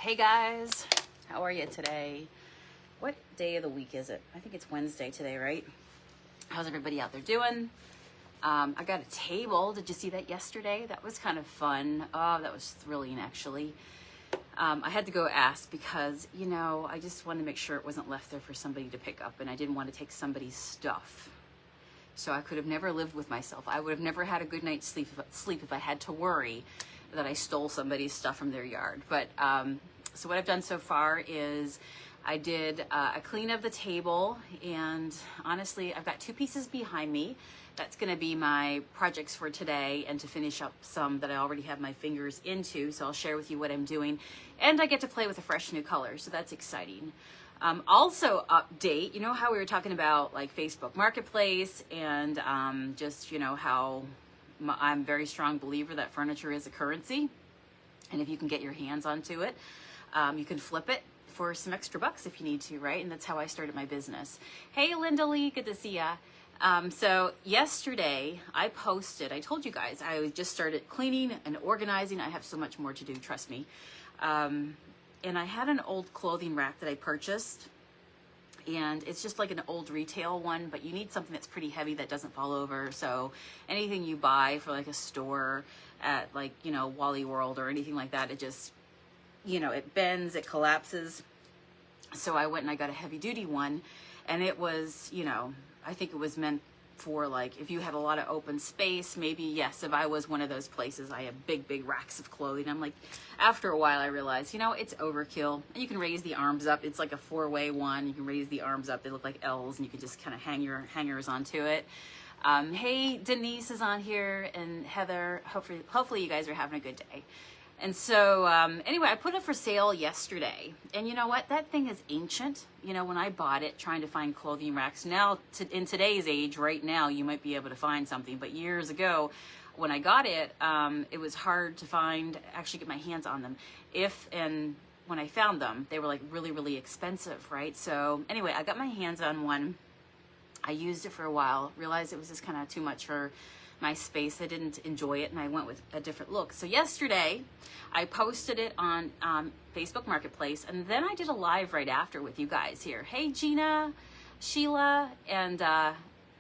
Hey guys, how are you today? What day of the week is it? I think it's Wednesday today, right? How's everybody out there doing? I got a table. Did you see that yesterday? That was kind of fun. Oh, that was thrilling actually. I had to go ask because, you know, I just wanted to make sure it wasn't left there for somebody to pick up, and I didn't want to take somebody's stuff. So I could have never lived with myself. I would have never had a good night's sleep if I had to worry that I stole somebody's stuff from their yard. But so what I've done so far is I did a clean of the table, and honestly, I've got 2 pieces behind me. That's going to be my projects for today, and to finish up some that I already have my fingers into. So I'll share with you what I'm doing, and I get to play with a fresh new color, so that's exciting. Also update, you know how we were talking about like Facebook Marketplace and just, you know, how I'm a very strong believer that furniture is a currency, and if you can get your hands onto it, you can flip it for some extra bucks if you need to, right? And that's how I started my business. Hey, Linda Lee, good to see ya. So yesterday I posted, I told you guys, I just started cleaning and organizing. I have so much more to do, trust me. And I had an old clothing rack that I purchased, and it's just like an old retail one, but you need something that's pretty heavy that doesn't fall over. So anything you buy for like a store at like, you know, Wally World or anything like that, it just, you know, it bends, it collapses. So I went and I got a heavy duty one, and it was, you know, I think it was meant for like, if you had a lot of open space, maybe, yes, if I was one of those places, I have big racks of clothing. I'm like, after a while I realized, you know, it's overkill. And you can raise the arms up. It's like a 4-way one. You can raise the arms up. They look like L's, and you can just kind of hang your hangers onto it. Hey, Denise is on here, and Heather, hopefully you guys are having a good day. And so, anyway, I put it for sale yesterday, and you know what? That thing is ancient. You know, when I bought it, trying to find clothing racks, now, in today's age, right now, you might be able to find something, but years ago, when I got it, it was hard to find, actually get my hands on them. When I found them, they were like really expensive, right? So anyway, I got my hands on one. I used it for a while, realized it was just kind of too much for my space. I didn't enjoy it, and I went with a different look. So yesterday I posted it on Facebook Marketplace, and then I did a live right after with you guys here. Hey, Gina, Sheila, and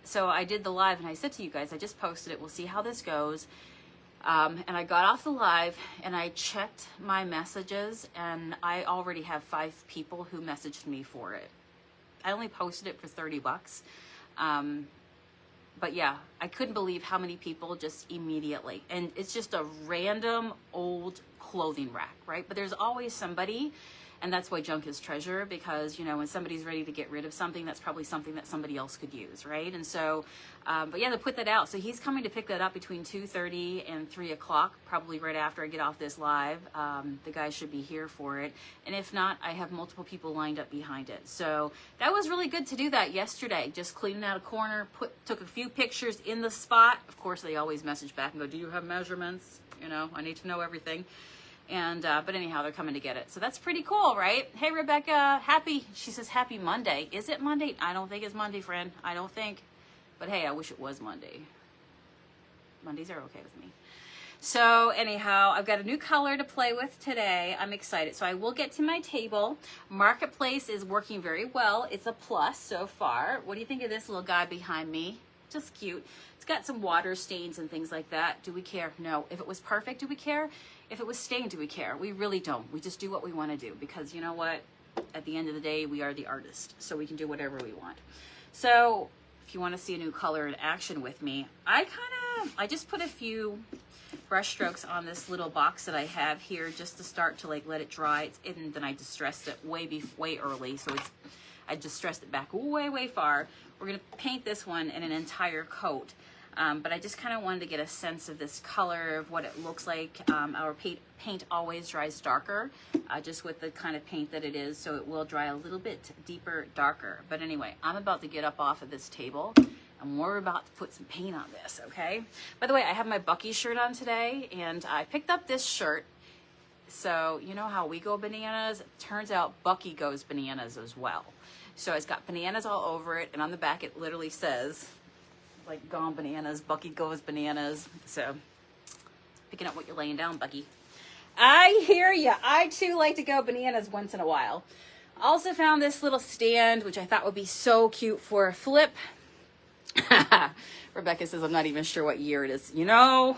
so I did the live, and I said to you guys, I just posted it, we'll see how this goes. And I got off the live and I checked my messages, and I already have 5 people who messaged me for it. I only posted it for 30 bucks. But yeah, I couldn't believe how many people just immediately. And it's just a random old clothing rack, right? But there's always somebody, and that's why junk is treasure, because, you know, when somebody's ready to get rid of something, that's probably something that somebody else could use, right? And so, but yeah, they put that out. So he's coming to pick that up between 2:30 and 3 o'clock, probably right after I get off this live. The guys should be here for it. And if not, I have multiple people lined up behind it. So that was really good to do that yesterday, just cleaning out a corner, took a few pictures in the spot. Of course, they always message back and go, do you have measurements? You know, I need to know everything. And, but anyhow, they're coming to get it. So that's pretty cool, right? Hey, Rebecca, she says happy Monday. Is it Monday? I don't think it's Monday, friend. I don't think. But hey, I wish it was Monday. Mondays are okay with me. So anyhow, I've got a new color to play with today. I'm excited. So I will get to my table. Marketplace is working very well. It's a plus so far. What do you think of this little guy behind me? Just cute. It's got some water stains and things like that. Do we care? No. If it was perfect, do we care? If it was stained, do we care? We really don't. We just do what we want to do, because you know what? At the end of the day, we are the artist, so we can do whatever we want. So if you want to see a new color in action with me, I just put a few brush strokes on this little box that I have here just to start to like let it dry. And then I distressed it way early, so I distressed it back way far. We're gonna paint this one in an entire coat. But I just kind of wanted to get a sense of this color, of what it looks like. Our paint always dries darker, just with the kind of paint that it is, so it will dry a little bit deeper, darker. But anyway, I'm about to get up off of this table, and we're about to put some paint on this, okay? By the way, I have my Bucky shirt on today, and I picked up this shirt. So you know how we go bananas? It turns out Bucky goes bananas as well. So it's got bananas all over it, and on the back it literally says, like, gone bananas, Bucky goes bananas. So picking up what you're laying down, Bucky. I hear you. I too like to go bananas once in a while. Also found this little stand, which I thought would be so cute for a flip. Rebecca says, I'm not even sure what year it is. You know.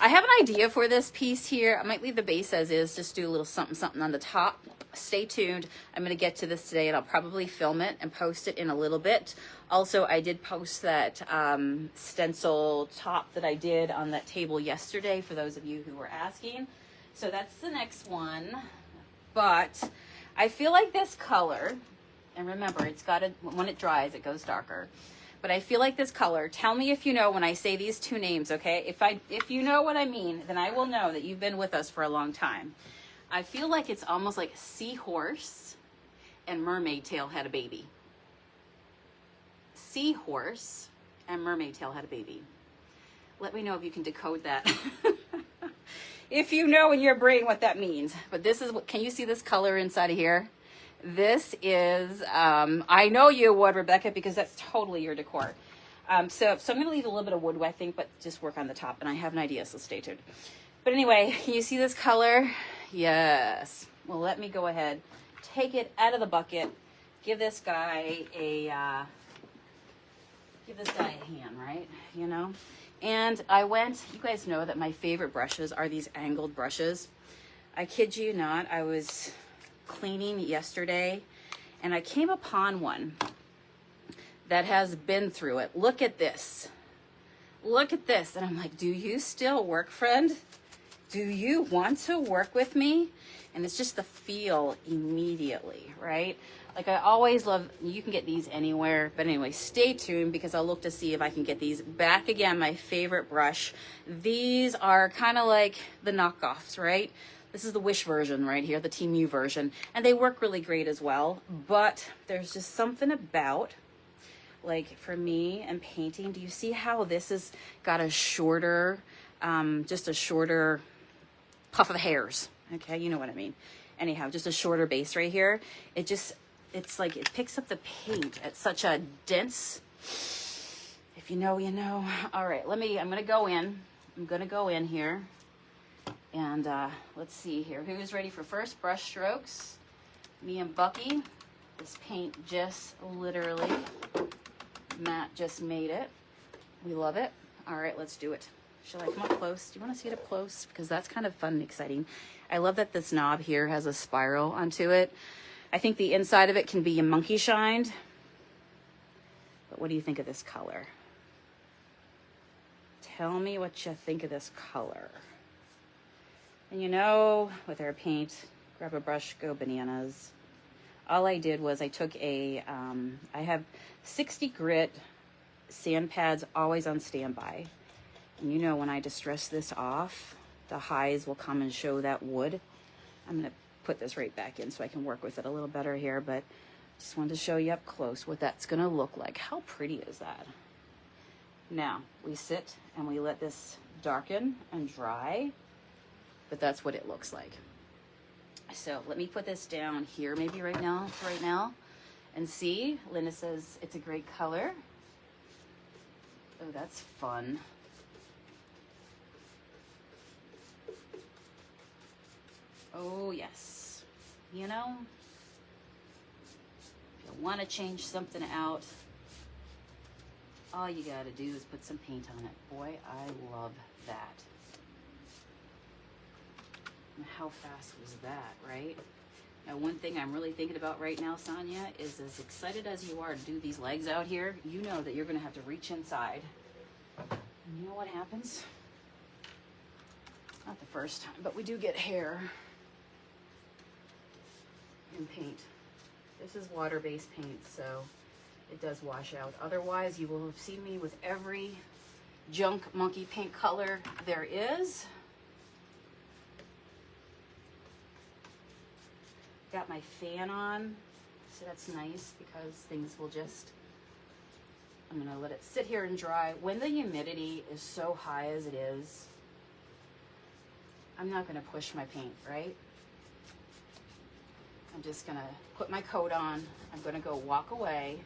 I have an idea for this piece here. I might leave the base as is, just do a little something, something on the top. Stay tuned. I'm going to get to this today, and I'll probably film it and post it in a little bit. Also, I did post that stencil top that I did on that table yesterday for those of you who were asking. So that's the next one. But I feel like this color, and remember, it's got to, when it dries, it goes darker. But I feel like this color, tell me if you know when I say these two names, okay? If you know what I mean, then I will know that you've been with us for a long time. I feel like it's almost like seahorse and mermaid tail had a baby. Seahorse and mermaid tail had a baby. Let me know if you can decode that. If you know in your brain what that means. But this is what, can you see this color inside of here? This is, I know you would, Rebecca, because that's totally your decor. So I'm going to leave a little bit of wood, I think, but just work on the top. And I have an idea, so stay tuned. But anyway, can you see this color? Yes. Well, let me go ahead, take it out of the bucket, give this guy a hand, right? You know? And I went, you guys know that my favorite brushes are these angled brushes. I kid you not, I was cleaning yesterday and I came upon one that has been through it. Look at this. Look at this. And I'm like, do you still work, friend? Do you want to work with me? And it's just the feel immediately, right? Like I always love, you can get these anywhere, but anyway, stay tuned because I'll look to see if I can get these back again. My favorite brush. These are kind of like the knockoffs, right? This is the Wish version right here, the Team U version. And they work really great as well. But there's just something about, like for me and painting, do you see how this has got a shorter, just a shorter puff of hairs? Okay, you know what I mean. Anyhow, just a shorter base right here. It's like it picks up the paint at such a dense, if you know, you know. All right, I'm gonna go in. I'm gonna go in here. And let's see here. Who's ready for first brush strokes? Me and Bucky. This paint just literally, Matt just made it. We love it. All right, let's do it. Shall I come up close? Do you want to see it up close? Because that's kind of fun and exciting. I love that this knob here has a spiral onto it. I think the inside of it can be monkey shined. But what do you think of this color? Tell me what you think of this color. And you know, with our paint, grab a brush, go bananas. All I did was I took I have 60 grit sand pads always on standby. And you know, when I distress this off, the highs will come and show that wood. I'm going to put this right back in so I can work with it a little better here, but just wanted to show you up close what that's going to look like. How pretty is that? Now, we sit and we let this darken and dry. But that's what it looks like. So let me put this down here maybe right now, and see. Linda says it's a great color. Oh, that's fun. Oh, yes. You know, if you want to change something out, all you got to do is put some paint on it. Boy, I love that. How fast was that, right? Now, one thing I'm really thinking about right now, Sonia, is as excited as you are to do these legs out here, you know that you're going to have to reach inside. And you know what happens? Not the first time, but we do get hair in paint. This is water-based paint, so it does wash out. Otherwise, you will have seen me with every junk monkey paint color there is. Got my fan on, so that's nice because things will just, I'm gonna let it sit here and dry. When the humidity is so high as it is, I'm not gonna push my paint, right? I'm just gonna put my coat on. I'm gonna go walk away.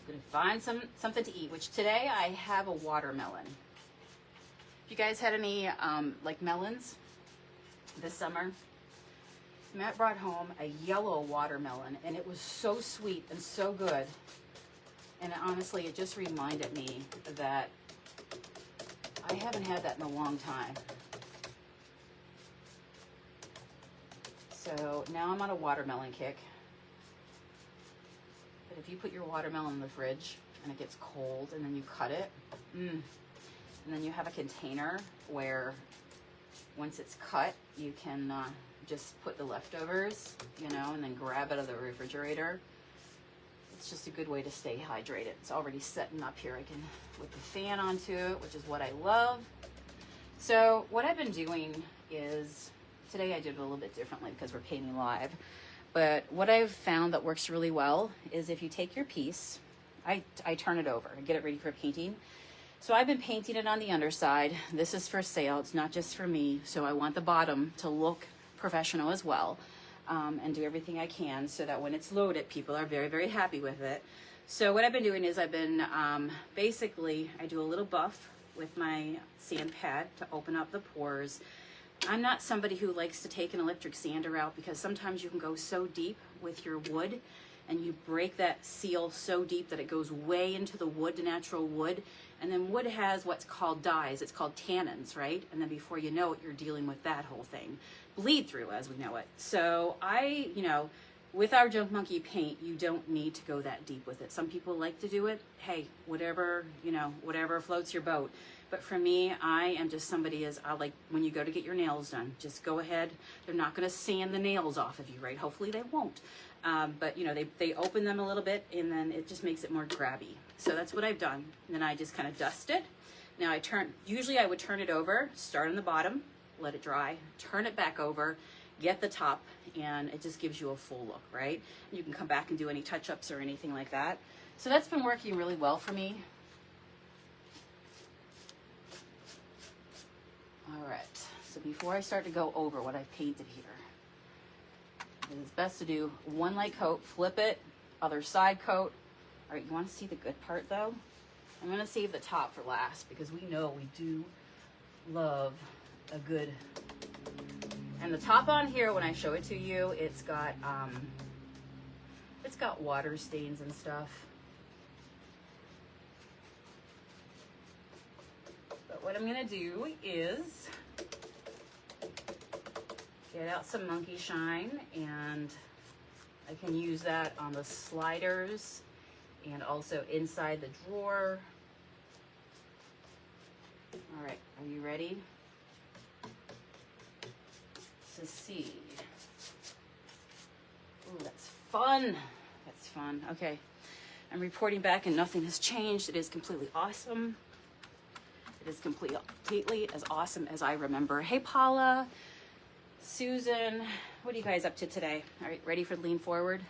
I'm gonna find something to eat, which today I have a watermelon. you guys had any like melons this summer? Matt brought home a yellow watermelon, and it was so sweet and so good. And honestly, it just reminded me that I haven't had that in a long time. So now I'm on a watermelon kick. But if you put your watermelon in the fridge and it gets cold and then you cut it, and then you have a container where once it's cut, you can just put the leftovers, you know, and then grab it out of the refrigerator. It's just a good way to stay hydrated. It's already setting up here. I can whip the fan onto it, which is what I love. So what I've been doing is, today I did it a little bit differently because we're painting live. But what I've found that works really well is if you take your piece, I turn it over and get it ready for painting. So I've been painting it on the underside. This is for sale. It's not just for me. So I want the bottom to look professional as well, and do everything I can so that when it's loaded, people are very, very happy with it. So what I've been doing is I've been basically, I do a little buff with my sand pad to open up the pores. I'm not somebody who likes to take an electric sander out because sometimes you can go so deep with your wood and you break that seal so deep that it goes way into the wood, the natural wood. And then wood has what's called dyes. It's called tannins, right? And then before you know it, you're dealing with that whole thing. Bleed through as we know it. So with our Junk Monkey paint, you don't need to go that deep with it. Some people like to do it. Hey, whatever floats your boat. But for me, I am just somebody I like when you go to get your nails done, just go ahead. They're not going to sand the nails off of you, right? Hopefully they won't. But they open them a little bit and then it just makes it more grabby. So that's what I've done. And then I just kind of dust it. Now usually I would turn it over, start on the bottom, let it dry, turn it back over, get the top, and it just gives you a full look, right? You can come back and do any touch-ups or anything like that. So that's been working really well for me. All right, so before I start to go over what I've painted here, it is best to do one light coat, flip it, other side coat. All right, you want to see the good part though? I'm going to save the top for last because we know we do love a good. And the top on here, when I show it to you, it's got water stains and stuff. But what I'm going to do is get out some Monkey Shine, and I can use that on the sliders and also inside the drawer. All right, are you ready to see? Ooh, that's fun. That's fun. Okay, I'm reporting back and nothing has changed. It is completely awesome. It is completely as awesome as I remember. Hey, Paula, Susan, what are you guys up to today? All right, ready for lean forward?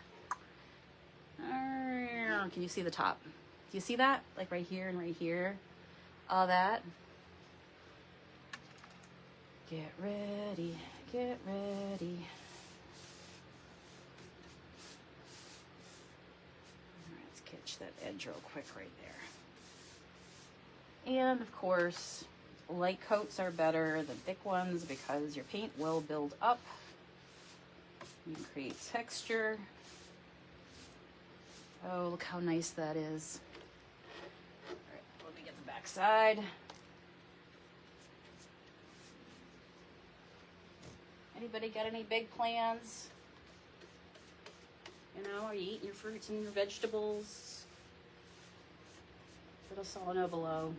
Can you see the top? Do you see that? Like right here and right here? All that. Get ready, get ready. Let's catch that edge real quick right there. And of course, light coats are better than thick ones because your paint will build up. You create texture. Oh, look how nice that is. All right, let me get the back side. Anybody got any big plans? You know, are you eating your fruits and your vegetables? Let us all know below.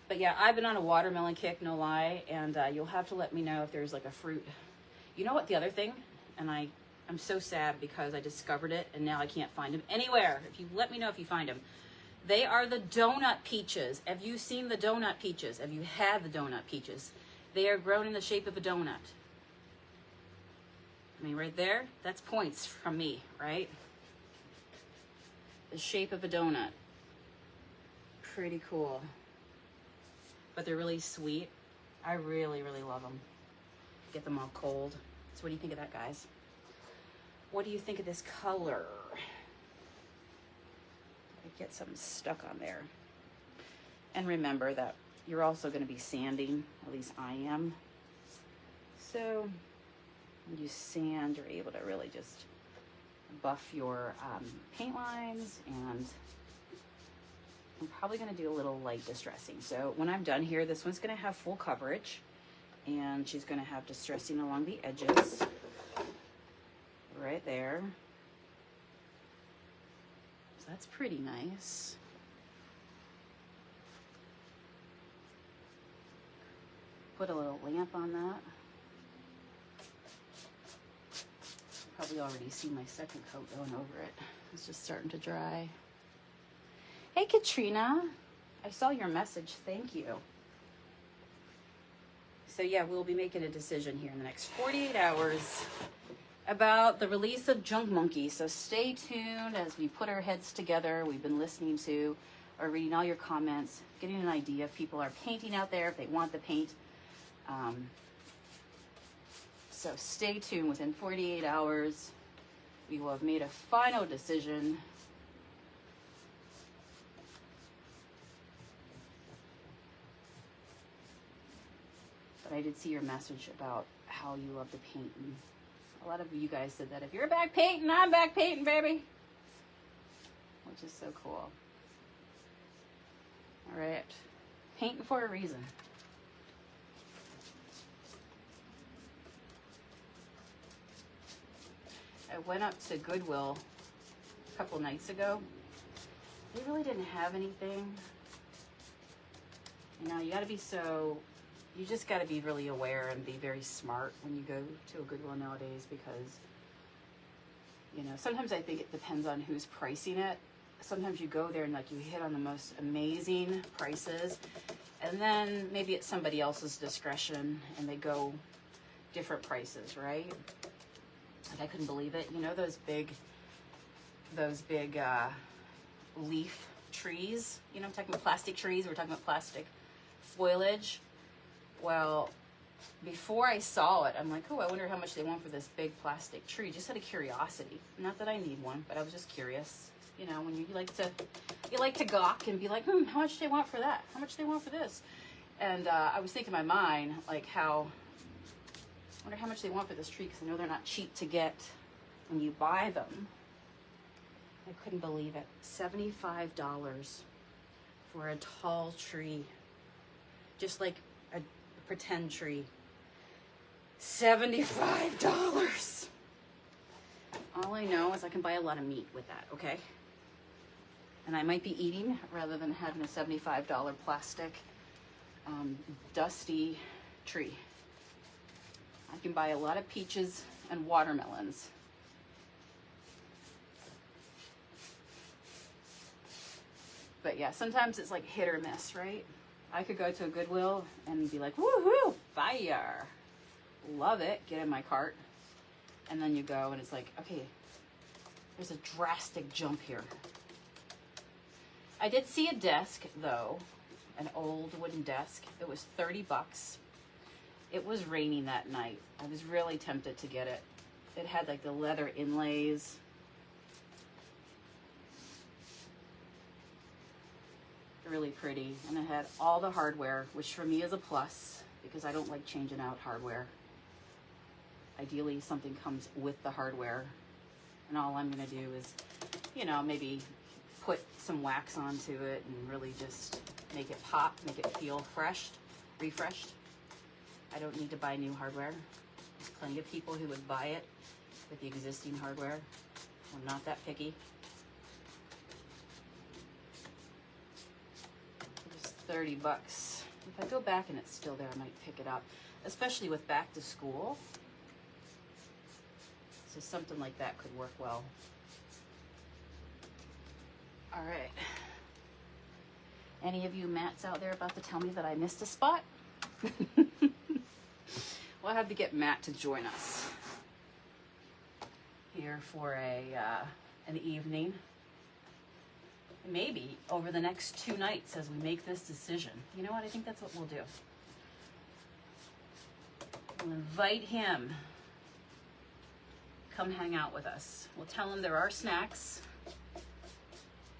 But yeah, I've been on a watermelon kick, no lie, and you'll have to let me know if there's like a fruit. You know what, the other thing, and I'm so sad because I discovered it and now I can't find them anywhere. If you let me know if you find them. They are the donut peaches. Have you seen the donut peaches? Have you had the donut peaches? They are grown in the shape of a donut. I mean, right there, that's points from me, right? The shape of a donut. Pretty cool. But they're really sweet. I really, really love them. Get them all cold. So what do you think of that, guys? What do you think of this color? I get something stuck on there. And remember that you're also going to be sanding, at least I am. So when you sand, you're able to really just buff your paint lines, and I'm probably going to do a little light distressing. So when I'm done here, this one's going to have full coverage, and she's going to have distressing along the edges right there. So that's pretty nice. Put a little lamp on that. Probably already see my second coat going over it. It's just starting to dry. Hey Katrina, I saw your message, thank you. So yeah, we'll be making a decision here in the next 48 hours about the release of Junk Monkey. So stay tuned as we put our heads together. We've been listening to or reading all your comments, getting an idea if people are painting out there, if they want the paint. So stay tuned. Within 48 hours, we will have made a final decision. But I did see your message about how you love the paint. And a lot of you guys said that if you're back painting, I'm back painting, baby. Which is so cool. All right. Painting for a reason. I went up to Goodwill a couple nights ago. They really didn't have anything. You know, you just got to be really aware and be very smart when you go to a Goodwill nowadays, because, you know, sometimes I think it depends on who's pricing it. Sometimes you go there and like you hit on the most amazing prices, and then maybe it's somebody else's discretion and they go different prices, right? Like I couldn't believe it. You know those big leaf trees? You know, I'm talking about plastic trees. We're talking about plastic foliage. Well, before I saw it, I'm like, oh, I wonder how much they want for this big plastic tree. Just out of curiosity. Not that I need one, but I was just curious. You know, when you like to gawk and be like, how much do they want for that? How much do they want for this? And I was thinking in my mind, like I wonder how much they want for this tree, because I know they're not cheap to get when you buy them. I couldn't believe it. $75 for a tall tree. Just like a pretend tree. $75. All I know is I can buy a lot of meat with that, okay? And I might be eating rather than having a $75 plastic dusty tree. I can buy a lot of peaches and watermelons. But yeah, sometimes it's like hit or miss, right? I could go to a Goodwill and be like, woohoo, fire. Love it, get in my cart. And then you go and it's like, okay, there's a drastic jump here. I did see a desk though, an old wooden desk. It was $30. It was raining that night. I was really tempted to get it. It had like the leather inlays. Really pretty. And it had all the hardware, which for me is a plus because I don't like changing out hardware. Ideally, something comes with the hardware. And all I'm going to do is, you know, maybe put some wax onto it and really just make it pop, make it feel refreshed. I don't need to buy new hardware. There's plenty of people who would buy it with the existing hardware. I'm not that picky. Just $30. If I go back and it's still there, I might pick it up, especially with back to school. So something like that could work well. All right. Any of you Matts out there about to tell me that I missed a spot? We'll have to get Matt to join us here for an evening. Maybe over the next 2 nights as we make this decision. You know what? I think that's what we'll do. We'll invite him. Come hang out with us. We'll tell him there are snacks.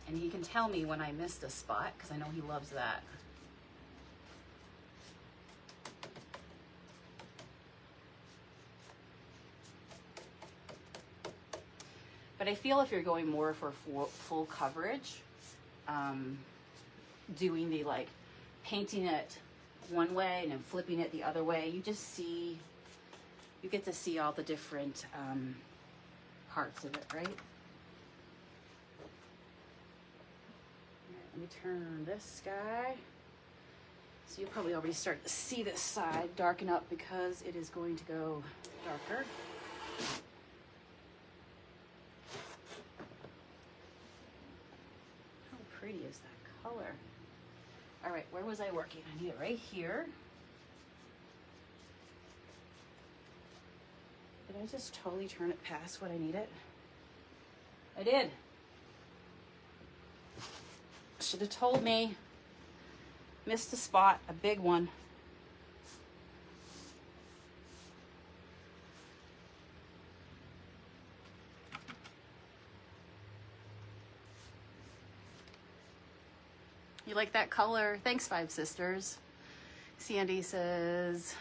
And he can tell me when I missed a spot, because I know he loves that. But I feel if you're going more for full coverage, doing the like painting it one way and then flipping it the other way, you get to see all the different parts of it, right? Let me turn this guy. So you'll probably already start to see this side darken up because it is going to go darker. How pretty is that color? All right, where was I working? I need it right here. Did I just totally turn it past what I needed? I did. Should have told me. Missed a spot, a big one. You like that color? Thanks, Five Sisters. Sandy says,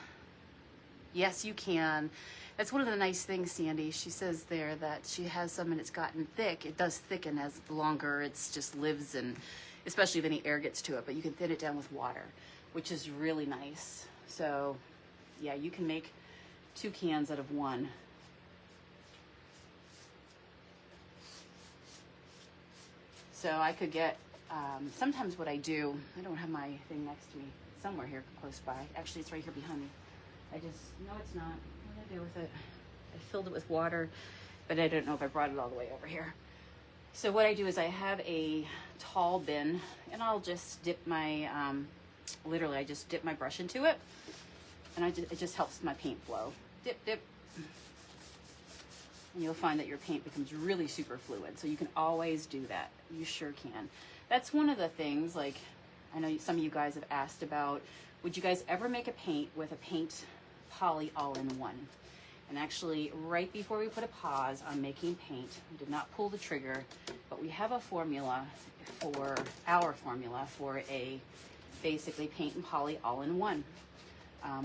yes, you can. That's one of the nice things, Sandy. She says there that she has some and it's gotten thick. It does thicken as the longer it's just lives, and especially if any air gets to it, but you can thin it down with water, which is really nice. So yeah, you can make 2 cans out of 1. So I could get, sometimes what I do, I don't have my thing next to me, somewhere here close by. Actually, it's right here behind me. No, it's not. What did I do with it? I filled it with water, but I don't know if I brought it all the way over here. So what I do is I have a tall bin, and I'll just dip my, literally I just dip my brush into it, and it just helps my paint flow. Dip, dip. And you'll find that your paint becomes really super fluid, so you can always do that. You sure can. That's one of the things, like, I know some of you guys have asked about, would you guys ever make a paint with a paint poly all-in-one? And actually, right before we put a pause on making paint, we did not pull the trigger, but we have a formula for a basically paint and poly all-in-one.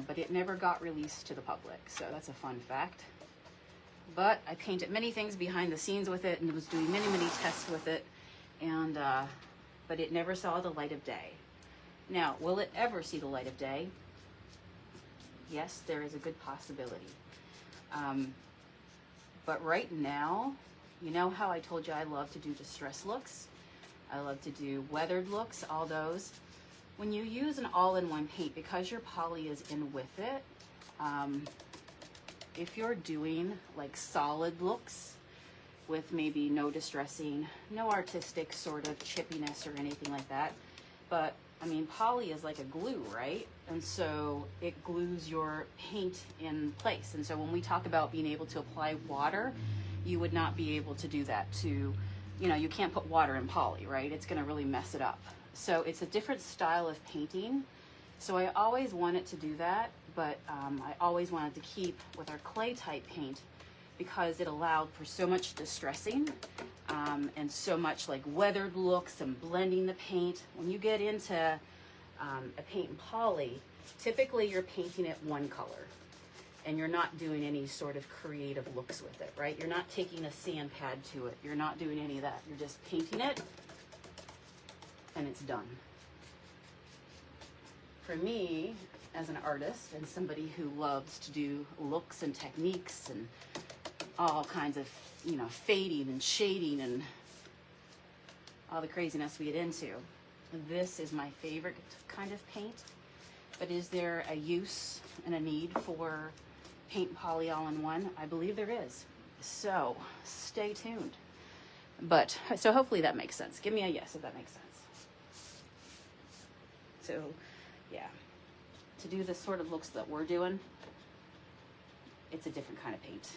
But it never got released to the public, so that's a fun fact. But I painted many things behind the scenes with it and was doing many, many tests with it, and but it never saw the light of day. Now, will it ever see the light of day? Yes, there is a good possibility. But right now, you know how I told you I love to do distress looks? I love to do weathered looks, all those. When you use an all-in-one paint, because your poly is in with it, if you're doing like solid looks with maybe no distressing, no artistic sort of chippiness or anything like that, but I mean, poly is like a glue, right? And so it glues your paint in place. And so when we talk about being able to apply water, you would not be able to do that to, you can't put water in poly, right? It's gonna really mess it up. So it's a different style of painting. So I always wanted to do that, but I always wanted to keep with our clay type paint because it allowed for so much distressing and so much like weathered looks and blending the paint. When you get into a paint and poly, typically you're painting it one color and you're not doing any sort of creative looks with it, right? You're not taking a sand pad to it. You're not doing any of that. You're just painting it and it's done. For me, as an artist and somebody who loves to do looks and techniques and all kinds of, fading and shading and all the craziness we get into, this is my favorite kind of paint. But is there a use and a need for paint and poly all-in-one? I believe there is. So stay tuned. So hopefully that makes sense. Give me a yes if that makes sense. So yeah, to do the sort of looks that we're doing, it's a different kind of paint.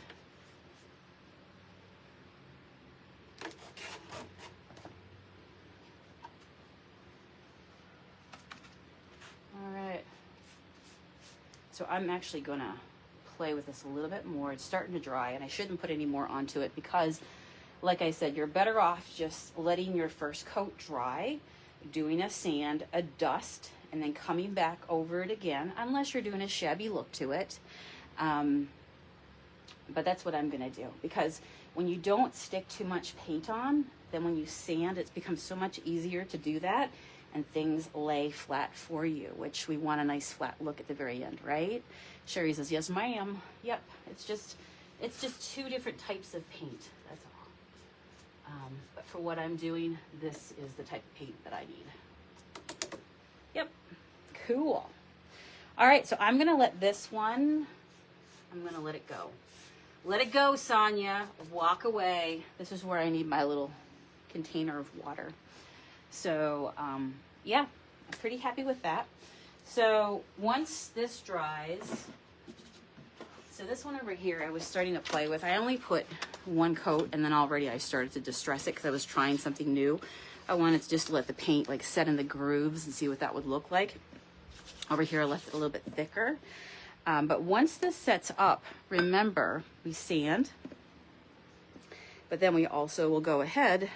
All right. So I'm actually gonna play with this a little bit more. It's starting to dry and I shouldn't put any more onto it because, like I said, you're better off just letting your first coat dry, doing a sand, a dust, and then coming back over it again, unless you're doing a shabby look to it. But that's what I'm gonna do, because when you don't stick too much paint on, then when you sand, it becomes so much easier to do that, and things lay flat for you, which we want a nice flat look at the very end, right? Sherry says, yes, ma'am. Yep, it's just two different types of paint, that's all. But for what I'm doing, this is the type of paint that I need. Yep, cool. All right, so I'm gonna let this one, I'm gonna let it go. Let it go, Sonia. Walk away. This is where I need my little container of water. So, yeah, I'm pretty happy with that. So once this dries, so this one over here I was starting to play with. I only put one coat, and then already I started to distress it because I was trying something new. I wanted to just let the paint like set in the grooves and see what that would look like. Over here I left it a little bit thicker. But once this sets up, remember, we sand, but then we also will go ahead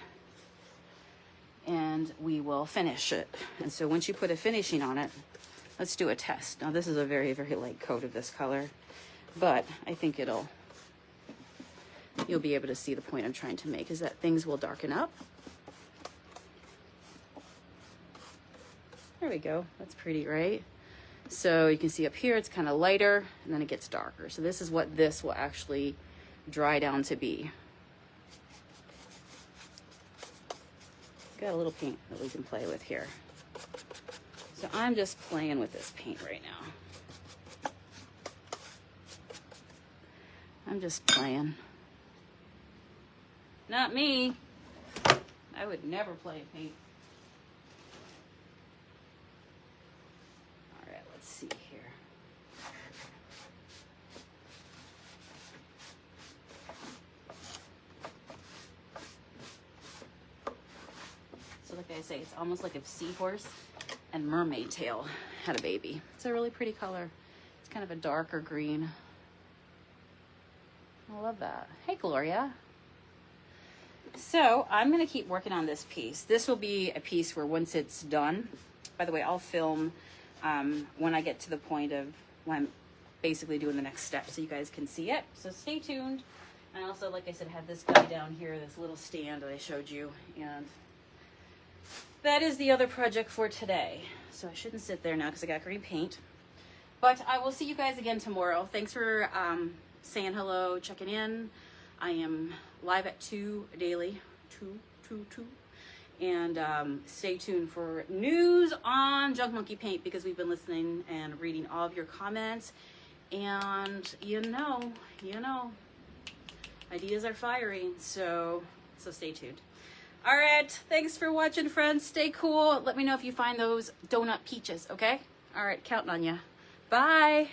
and we will finish it. And so once you put a finishing on it, let's do a test. Now this is a very, very light coat of this color, but I think you'll be able to see the point I'm trying to make, is that things will darken up. There we go. That's pretty, right? So you can see up here, it's kind of lighter, and then it gets darker. So this is what this will actually dry down to be. Got a little paint that we can play with here. So I'm just playing with this paint right now. I'm just playing. Not me. I would never play paint. See here. So like I say, it's almost like if seahorse and mermaid tail had a baby. It's a really pretty color. It's kind of a darker green. I love that. Hey, Gloria. So I'm going to keep working on this piece. This will be a piece where once it's done, by the way, I'll film when I get to the point of when I'm basically doing the next step so you guys can see it. So stay tuned. And also, like I said, have this guy down here, this little stand that I showed you. And that is the other project for today. So I shouldn't sit there now because I got green paint. But I will see you guys again tomorrow. Thanks for saying hello, checking in. I am live at 2 daily. 2. And stay tuned for news on Junk Monkey Paint, because we've been listening and reading all of your comments. And you know, ideas are firing. So stay tuned. All right. Thanks for watching, friends. Stay cool. Let me know if you find those donut peaches, okay? All right. Counting on you. Bye.